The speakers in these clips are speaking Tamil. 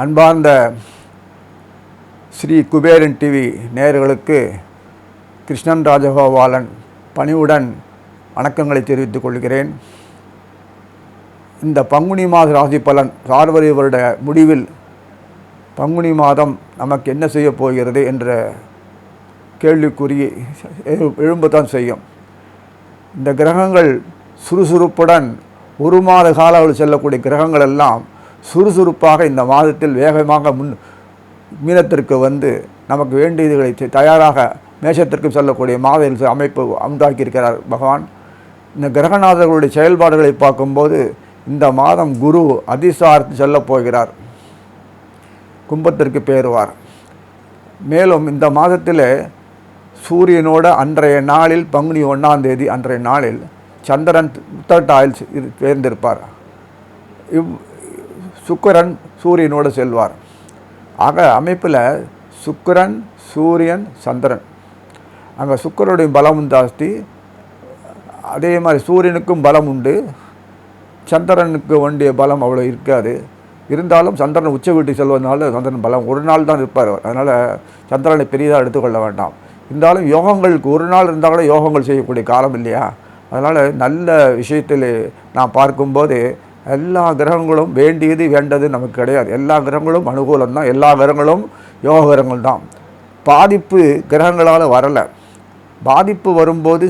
அன்பார்ந்த ஸ்ரீ குபேரன் டிவி நேயர்களுக்கு கிருஷ்ணன் ராஜகோபாலன் பணிவுடன் வணக்கங்களை தெரிவித்துக் கொள்கிறேன். இந்த பங்குனி மாத ராசி பலன் சார்வரி வருட முடிவில் பங்குனி மாதம் நமக்கு என்ன செய்ய போகிறது என்ற கேள்விக்குறி எழும்பத்தான் செய்யும். இந்த கிரகங்கள் சுறுசுறுப்புடன் ஒரு மாத கால அளவில் செல்லக்கூடிய கிரகங்கள் எல்லாம் சுறுசுறுப்பாக இந்த மாதத்தில் வேகமாக மீனத்திற்கு வந்து நமக்கு வேண்டியதுகளை தயாராக மேஷத்திற்கு செல்லக்கூடிய மாத அமைப்பு உண்டாக்கியிருக்கிறார் பகவான். இந்த கிரகநாதர்களுடைய செயல்பாடுகளை பார்க்கும்போது இந்த மாதம் குரு அதிசாரத்தில் செல்லப் போகிறார், கும்பத்திற்கு பேருவார். மேலும் இந்த மாதத்தில் சூரியனோட அன்றைய நாளில் பங்குனி 1ஆம் தேதி அன்றைய நாளில் சந்திரன் உத்தரட்டாயில் தேர்ந்திருப்பார். சுக்கிரன் சூரியனோடு செல்வார். ஆக அமைப்பில் சுக்கிரன் சூரியன் சந்திரன், அங்கே சுக்கிரனுடைய பலமும் ஜாஸ்தி, அதே மாதிரி சூரியனுக்கும் பலம் உண்டு, சந்திரனுக்கு வேண்டிய பலம் அவ்வளோ இருக்காது. இருந்தாலும் சந்திரன் உச்ச வீட்டுக்கு செல்வதனால சந்திரன் பலம் ஒரு நாள் தான் இருப்பார். அதனால் சந்திரனை பெரியதாக எடுத்துக்கொள்ள வேண்டாம். இருந்தாலும் யோகங்களுக்கு ஒரு நாள் இருந்தால் கூட யோகங்கள் செய்யக்கூடிய காலம் இல்லையா? அதனால் நல்ல விஷயத்தில் நான் பார்க்கும்போது எல்லா கிரகங்களும் வேண்டியது வேண்டது நமக்கு கிடையாது. எல்லா கிரகங்களும் அனுகூலம் தான், எல்லா கிரகங்களும் யோக கிரகங்கள் தான். பாதிப்பு கிரகங்களால் வரலை. பாதிப்பு வரும்போது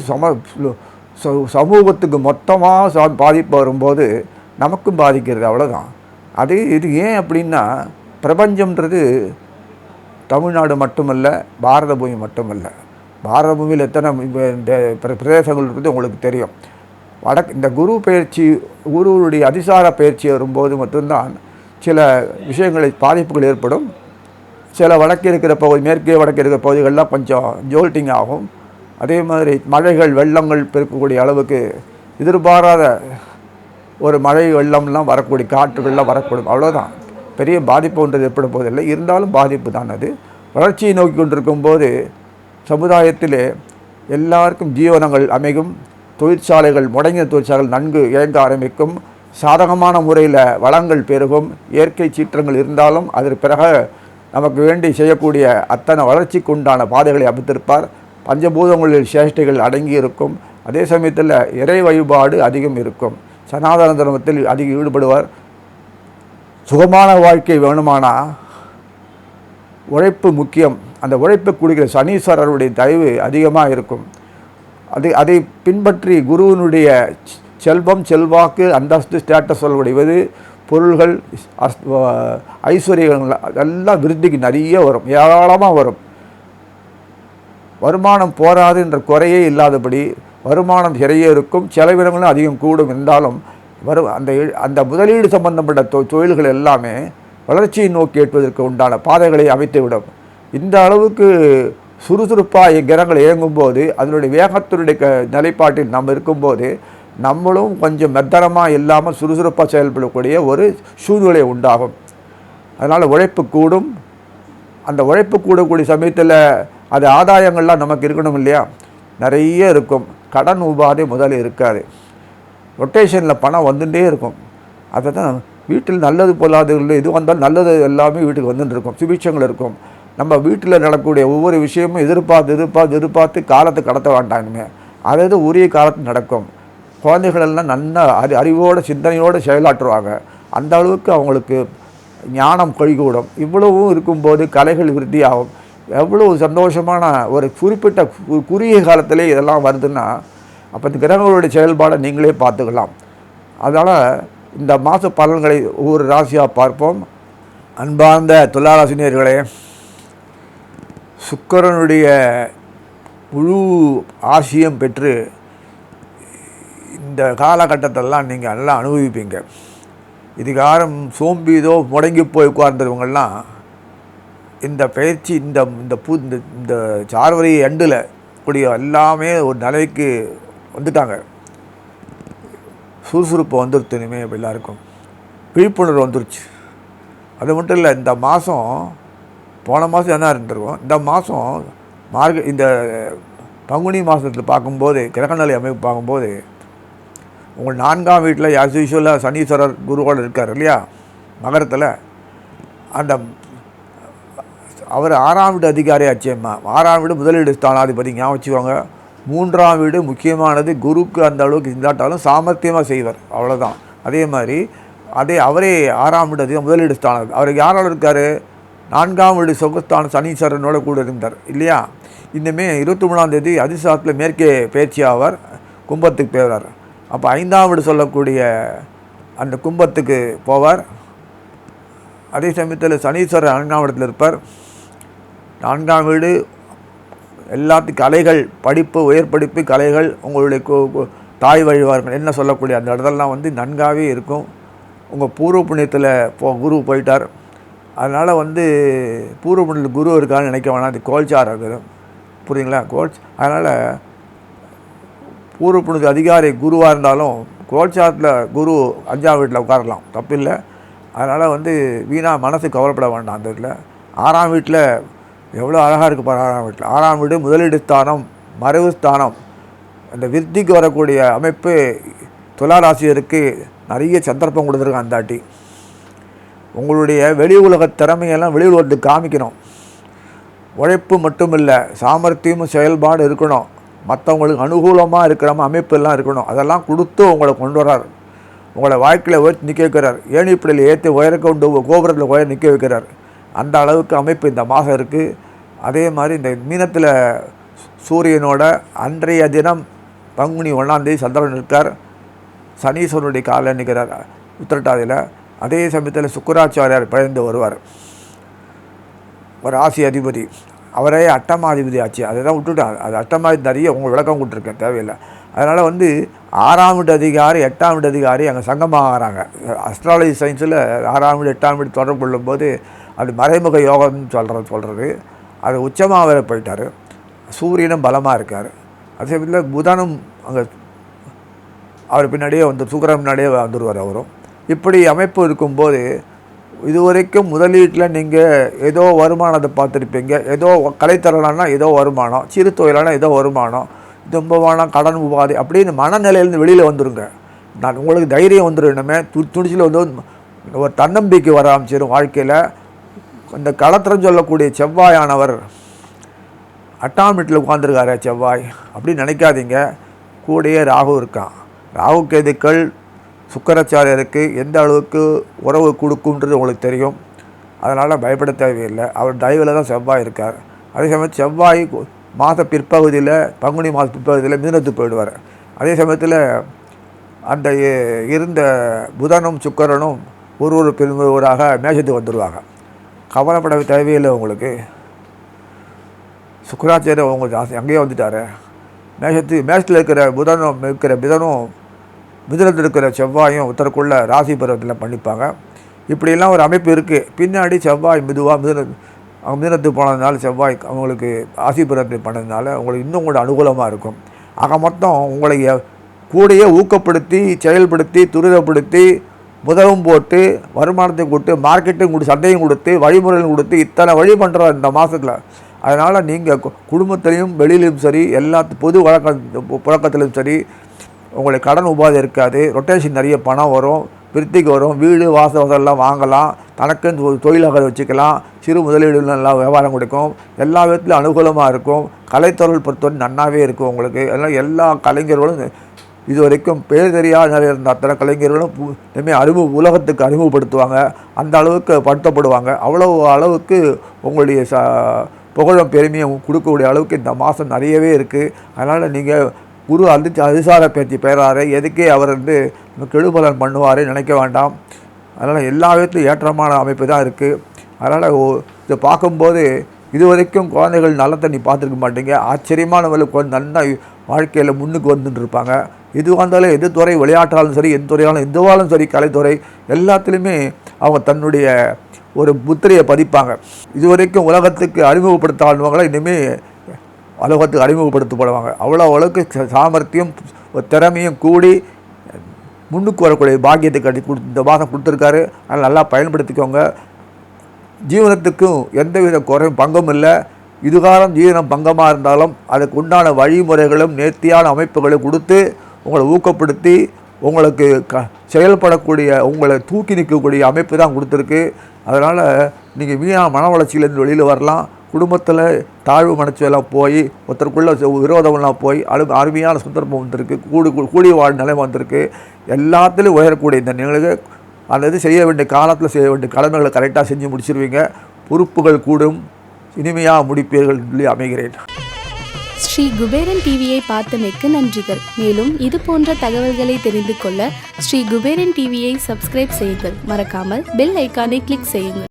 சமூகத்துக்கு மொத்தமாக பாதிப்பு வரும்போது நமக்கும் பாதிக்கிறது, அவ்வளோதான். இது ஏன் அப்படின்னா, பிரபஞ்சம்ன்றது தமிழ்நாடு மட்டுமல்ல, பாரத பூமி மட்டுமல்ல. பாரத பூமியில் எத்தனை பிரதேசங்கள் இருக்குது உங்களுக்கு தெரியும். இந்த குரு பயிற்சி, குருவுடைய அதிசார பயிற்சி வரும்போது மட்டும்தான் சில விஷயங்களை பாதிப்புகள் ஏற்படும். சில வடக்கு இருக்கிற பகுதி, மேற்கே வடக்கு இருக்கிற பகுதிகளெலாம் கொஞ்சம் ஜோல்ட்டிங் ஆகும். அதே மாதிரி மழைகள் வெள்ளங்கள் பெருக்கக்கூடிய அளவுக்கு எதிர்பாராத ஒரு மழை வெள்ளம்லாம் வரக்கூடிய காற்றுகள்லாம் வரக்கூடும், அவ்வளோதான். பெரிய பாதிப்பு ஒன்றது ஏற்பட போவதில்லை. இருந்தாலும் பாதிப்பு தான். அது வளர்ச்சியை நோக்கி கொண்டிருக்கும் போது சமுதாயத்திலே எல்லாருக்கும் ஜீவனங்கள் அமையும், தொழிற்சாலைகள், முடங்கிய தொழிற்சாலைகள் நன்கு இயங்க ஆரம்பிக்கும், சாதகமான முறையில் வளங்கள் பெருகும், இயற்கை சீற்றங்கள் இருந்தாலும் அதற்கு பிறகு நமக்கு வேண்டி செய்யக்கூடிய அத்தனை வளர்ச்சிக்கு உண்டான பாதைகளை அமைத்திருப்பார். பஞ்சபூதங்களில் சேஷ்டைகள் அடங்கி இருக்கும். அதே சமயத்தில் இறை வழிபாடு அதிகம் இருக்கும். சனாதன தர்மத்தில் அதிகம் ஈடுபடுவார். சுகமான வாழ்க்கை வேணுமானா உழைப்பு முக்கியம். அந்த உழைப்பு கொடுக்கிற சனீஸ்வரருடைய தயவு அதிகமாக இருக்கும். அதை பின்பற்றி குருவினுடைய செல்வம், செல்வாக்கு, அந்தஸ்து, ஸ்டேட்டஸ் சொல்லக்கூடியது, பொருள்கள், ஐஸ்வர்யங்கள் எல்லாம் விருத்திக்கு நிறைய வரும், ஏராளமாக வரும். வருமானம் போராது என்ற குறையே இல்லாதபடி வருமானம் நிறைய இருக்கும். செலவினங்களும் அதிகம் கூடும். இருந்தாலும் அந்த முதலீடு சம்பந்தப்பட்ட தொழில்கள் எல்லாமே வளர்ச்சியை நோக்கி ஏற்றுவதற்கு உண்டான பாதைகளை அமைத்துவிடும். இந்த அளவுக்கு சுறுசுறுப்பாக கிரகங்கள் இயங்கும்போது, அதனுடைய வேகத்தினுடைய நிலைப்பாட்டில் நம்ம இருக்கும்போது நம்மளும் கொஞ்சம் மெத்தனமாக இல்லாமல் சுறுசுறுப்பாக செயல்படக்கூடிய ஒரு சூழ்நிலை உண்டாகும். அதனால் உழைப்பு கூடும். அந்த உழைப்பு கூடக்கூடிய சமயத்தில் அது ஆதாயங்கள்லாம் நமக்கு இருக்கணும் இல்லையா? நிறைய இருக்கும். கடன் உபாதை முதல்ல இருக்காது. ரொட்டேஷனில் பணம் வந்துகிட்டே இருக்கும். அதை தான் வீட்டில் நல்லது பொல்லாதது எது வந்தாலும் நல்லது எல்லாமே வீட்டுக்கு வந்துட்டு இருக்கும். சுபிட்சங்கள் இருக்கும். நம்ம வீட்டில் நடக்கக்கூடிய ஒவ்வொரு விஷயமும் எதிர்பார்த்து காலத்தை கடத்த வேண்டாமே. அதாவது உரிய காலத்தில் நடக்கும். குழந்தைகளெல்லாம் நல்ல அறிவோடு சிந்தனையோடு செயலாற்றுவாங்க. அந்த அளவுக்கு அவங்களுக்கு ஞானம் கைகூடும். இவ்வளவும் இருக்கும்போது கலைகள் விருத்தியாகும். எவ்வளோ சந்தோஷமான ஒரு குறிப்பிட்ட குறுகிய காலத்திலே இதெல்லாம் வருதுன்னா, அப்போ இந்த கிரகங்களுடைய செயல்பாடை நீங்களே பார்த்துக்கலாம். அதனால் இந்த மாத பலன்களை ஒவ்வொரு ராசியாக பார்ப்போம். அன்பார்ந்த துளாராசினியர்களே, சுக்கிரனுடைய முழு ஆசியம் பெற்று இந்த காலகட்டத்திலலாம் நீங்கள் நல்லா அனுபவிப்பீங்க. இதுக்காரம் சோம்பிதோ முடங்கி போய் உட்கார்ந்தவங்கள்லாம் இந்த பயிற்சி இந்த சார்வரி எண்டில் கூடிய எல்லாமே ஒரு நிலைக்கு வந்துட்டாங்க. சுறுசுறுப்பு வந்துருச்சு. இனிமேல் எல்லாருக்கும் விழிப்புணர்வு வந்துருச்சு. அது மட்டும் இல்லை, இந்த மாதம் போன மாதம் என்ன இருந்திருக்கும், இந்த மாதம் இந்த பங்குனி மாதத்தில் பார்க்கும்போது கிரகநிலை அமைப்பு பார்க்கும்போது உங்கள் 4ஆம் வீட்டில் ஆஸ் யூஷுவலாக சனீஸ்வரர் குருவோடு இருக்கார் இல்லையா மகரத்தில். அந்த அவர் 6ஆம் வீடு அதிகாரி ஆச்சேம்மா. 6ஆம் வீடு முதலீடு ஸ்தானாதிபதி, ஞாபகம் வச்சுக்கோங்க. 3ஆம் வீடு முக்கியமானது. குருக்கு அந்த அளவுக்கு இல்லாட்டாலும் சாமர்த்தியமாக செய்வார், அவ்வளோதான். அதே மாதிரி அவரே 6ஆம் வீடு அதிகம் முதலீடு ஸ்தானம். அவருக்கு யாரோட இருக்கார்? 4ஆம் வீடு சொகஸ்தான சனீஸ்வரனோட கூட இருந்தார் இல்லையா. இன்னுமே 23ஆம் தேதி அதிசாரத்தில் மேற்கே பயிற்சி ஆவார், கும்பத்துக்கு போவார். அப்போ 5ஆம் வீடு சொல்லக்கூடிய அந்த கும்பத்துக்கு போவார். அதே சமயத்தில் சனீஸ்வரர் 4ஆம் இடத்துல இருப்பார். 4ஆம் வீடு எல்லாத்துக்கும் கலைகள், படிப்பு, உயர் படிப்பு, கலைகள், உங்களுடைய தாய் வழிவார்கள் என்ன சொல்லக்கூடிய அந்த இடத்துலலாம் வந்து நன்காகவே இருக்கும். உங்கள் பூர்வ புண்ணியத்தில் குரு போயிட்டார். அதனால் வந்து பூர்வ புண்ணியத்தில் குரு இருக்கான்னு நினைக்க வேணாம், அது கோல்சார் இருக்குது, புரியுங்களா? அதனால் பூர்வ புண்ணியத்து அதிகாரி குருவாக இருந்தாலும் கோல்சாரத்தில் குரு 5ஆம் வீட்டில் உட்காரலாம், தப்பில்லை. அதனால் வந்து வீணாக மனசு கவலைப்பட வேண்டாம். அந்த வீட்டில் 6ஆம் வீட்டில் எவ்வளோ அழகாக இருக்குது பாரு. 6ஆம் வீட்டில் 6ஆம் வீடு முதலீடு ஸ்தானம், மறைவு ஸ்தானம். அந்த விருத்திக்கு வரக்கூடிய அமைப்பு துளாராசியருக்கு நிறைய சந்தர்ப்பம் கொடுத்துருக்கான். அந்தாட்டி உங்களுடைய வெளி உலக திறமையெல்லாம் வெளி உலகத்துக்கு காமிக்கணும். உழைப்பு மட்டும் இல்லை, சாமர்த்தியமும் செயல்பாடு இருக்கணும். மற்றவங்களுக்கு அனுகூலமாக இருக்கிற அமைப்பெல்லாம் இருக்கணும். அதெல்லாம் கொடுத்து உங்களை கொண்டு வர்றார். உங்களை வாழ்க்கையில் உயர்த்தி நிற்க வைக்கிறார். ஏணிப்படியில் ஏற்றி உயர கொண்டு கோபுரத்தில் உயர நிற்க வைக்கிறார். அந்த அளவுக்கு அமைப்பு இந்த மாதம் இருக்குது. அதே மாதிரி இந்த மீனத்தில் சூரியனோட அன்றைய தினம் பங்குனி 1ஆம் தேதி சந்திரன் இருக்கார். சனீஸ்வரனுடைய காலில் நிற்கிறார் உத்திரட்டாதியில். அதே சமயத்தில் சுக்கராச்சாரியார் பயந்து வருவார், ஒரு ராசி அதிபதி. அவரே அட்டமாதிபதி ஆச்சு. அதை தான் விட்டுட்டாங்க. அது அட்டமாதிபதி நிறைய உங்களுக்கு விளக்கம் கொடுத்துருக்கேன், தேவையில்லை. அதனால் வந்து 6ஆம் வீடு அதிகாரி 8ஆம் வீடு அதிகாரி அங்கே சங்கமாகறாங்க. அஸ்ட்ராலஜி சயின்ஸில் 6ஆம் வீடு 8ஆம் வீடு தொடர்பு கொள்ளும்போது அது மறைமுக யோகம்னு சொல்கிறது. அது உச்சமாக வேற போயிட்டார். சூரியனும் பலமாக இருக்கார். அதே சமயத்தில் புதனும் அங்கே அவர் பின்னாடியே வந்து சுக்கிரன் பின்னாடியே வந்துடுவார் அவரும். இப்படி அமைப்பு இருக்கும்போது இதுவரைக்கும் முதலீட்டில் நீங்கள் ஏதோ வருமானத்தை பார்த்துருப்பீங்க. ஏதோ கலைத்தரலான்னா ஏதோ வருமானம், சிறு தொழிலானா ஏதோ வருமானம், துன்பமான கடன் உபாதை அப்படின்னு மனநிலையிலேருந்து வெளியில் வந்துடுங்க. நான் உங்களுக்கு தைரியம் வந்துடும். இனிமே துணிச்சில் வந்து ஒரு தன்னம்பிக்கை வர ஆரம்பிச்சிடும் வாழ்க்கையில். இந்த களத்திரம் சொல்லக்கூடிய செவ்வாயானவர் 8ஆம் வீட்டில் உட்காந்துருக்காரு. செவ்வாய் அப்படின்னு நினைக்காதீங்க. கூடயே ராகு இருக்கான். ராகு கேதுக்கள் சுக்கராச்சாரியருக்கு எந்த அளவுக்கு உறவு கொடுக்குன்றது உங்களுக்கு தெரியும். அதனால் பயப்பட தேவையில்லை. அவர் தயவில் தான் செவ்வாய் இருக்கார். அதே சமயத்தில் செவ்வாய் மாத பிற்பகுதியில், பங்குனி மாத பிற்பகுதியில் மிதுனத்துக்கு போயிடுவார். அதே சமயத்தில் அந்த இருந்த புதனும் சுக்கரனும் ஒரு பிரிவுவராக மேஷத்துக்கு வந்துடுவாங்க. கவலைப்பட தேவையில்லை உங்களுக்கு. சுக்கராச்சாரியர் உங்களுக்கு அங்கேயே வந்துட்டார். மேஷத்தில் இருக்கிற புதனும் மிதுனத்தில் இருக்கிற செவ்வாயும் உத்தரக்குள்ள ராசி பருவத்தில் பண்ணிப்பாங்க. இப்படியெல்லாம் ஒரு அமைப்பு இருக்குது. பின்னாடி செவ்வாய் மிதுனத்துக்கு போனதுனால செவ்வாய் அவங்களுக்கு ராசி பருவத்தில் பண்ணதுனால உங்களுக்கு இன்னும் கூட அனுகூலமாக இருக்கும். ஆக மொத்தம் உங்களை கூடையே ஊக்கப்படுத்தி, செயல்படுத்தி, துரிதப்படுத்தி, முதலும் போட்டு, வருமானத்தையும் கொடுத்து, மார்க்கெட்டையும் கொடுத்து, சந்தையும் கொடுத்து, வழிமுறையும் கொடுத்து, இத்தனை வழி பண்ணுற இந்த மாதத்தில். அதனால் நீங்கள் குடும்பத்திலையும் வெளியிலையும் சரி, பொது புழக்கத்திலையும் சரி, உங்களுக்கு கடன் உபாதை இருக்காது. ரொட்டேஷன் நிறைய பணம் வரும், விருத்திக்கு வரும். வீடு வாசல்லாம் வாங்கலாம், தனக்குன்னு தொழிலாக வச்சுக்கலாம். சிறு முதலீடுகள் நல்லா வியாபாரம் கொடுக்கும். எல்லா விதத்துலையும் அனுகூலமாக இருக்கும். கலைத்தொழில் பொறுத்தவரை நன்னாவே இருக்கும் உங்களுக்கு. எல்லாம் எல்லா கலைஞர்களும் இது வரைக்கும் பேர் தெரியாத நிறைய இருந்த அத்தனை கலைஞர்களும் இனிமேல் உலகத்துக்கு அறிமுகப்படுத்துவாங்க. அந்த அளவுக்கு படுத்தப்படுவாங்க. அவ்வளவு அளவுக்கு உங்களுடைய புகழும் பெருமையும் கொடுக்கக்கூடிய அளவுக்கு இந்த மாதம் நிறையவே இருக்குது. அதனால் நீங்கள் குரு அதிசார பேச்சு பெறாரு, எதுக்கே அவர் வந்து கெடுபலன் பண்ணுவார் நினைக்க வேண்டாம். அதனால் எல்லா விதத்துலையும் ஏற்றமான அமைப்பு தான் இருக்குது. அதனால் இதை பார்க்கும்போது இதுவரைக்கும் குழந்தைகள் நல்ல தண்ணி பார்த்துருக்க மாட்டீங்க. ஆச்சரியமானவர்களுக்கு நல்லா வாழ்க்கையில் முன்னுக்கு வந்துட்டு இருப்பாங்க. எது வந்தாலும், எது துறை, விளையாட்டாலும் சரி, எந்த துறையாலும், எதுவாலும் சரி, கலைத்துறை எல்லாத்துலேயுமே அவங்க தன்னுடைய ஒரு முத்திரையை பதிப்பாங்க. இதுவரைக்கும் உலகத்துக்கு அறிமுகப்படுத்தாதவங்களை இனிமேல் உலகத்துக்கு அறிமுகப்படுத்தப்படுவாங்க. அவ்வளோ அளவுக்கு சாமர்த்தியம் திறமையும் கூடி முன்னுக்கு வரக்கூடிய பாக்கியத்தை இந்த மாதம் கொடுத்துருக்காரு. அதனால் நல்லா பயன்படுத்திக்கோங்க. ஜீவனத்துக்கும் எந்தவித குறையும் பங்கும் இல்லை. இதுகாலம் ஜீவனம் பங்கமாக இருந்தாலும் அதுக்கு உண்டான வழிமுறைகளும் நேர்த்தியான அமைப்புகளை கொடுத்து உங்களை ஊக்கப்படுத்தி உங்களுக்கு செயல்படக்கூடிய உங்களை தூக்கி நிற்கக்கூடிய அமைப்பு தான் கொடுத்துருக்கு. அதனால் நீங்கள் வீணாக மன வளர்ச்சியிலேருந்து வெளியில் வரலாம். குடும்பத்தில் தாழ்வு மனச்செல்லாம் போய் ஒருத்தருக்குள்ள விரோதம்லாம் போய் அருமையான சந்தர்ப்பம் வந்திருக்கு. கூடி வாழ் நிலை வந்திருக்கு. எல்லாத்துலேயும் உயரக்கூடிய இந்த நிலையை அந்த இது செய்ய வேண்டிய காலத்தில் செய்ய வேண்டிய கடமைகளை கரெக்டாக செஞ்சு முடிச்சிருவீங்க. பொறுப்புகள் கூடும். இனிமையாக முடிப்பீர்கள் சொல்லி அமைகிறேன். ஸ்ரீ குபேரன் டிவியை பார்த்தமைக்கு நன்றிகள். மேலும் இது போன்ற தகவல்களை தெரிந்து கொள்ள ஸ்ரீ குபேரன் டிவியை சப்ஸ்கிரைப் செய்யுங்கள். மறக்காமல் பெல் ஐக்கானை கிளிக் செய்யுங்கள்.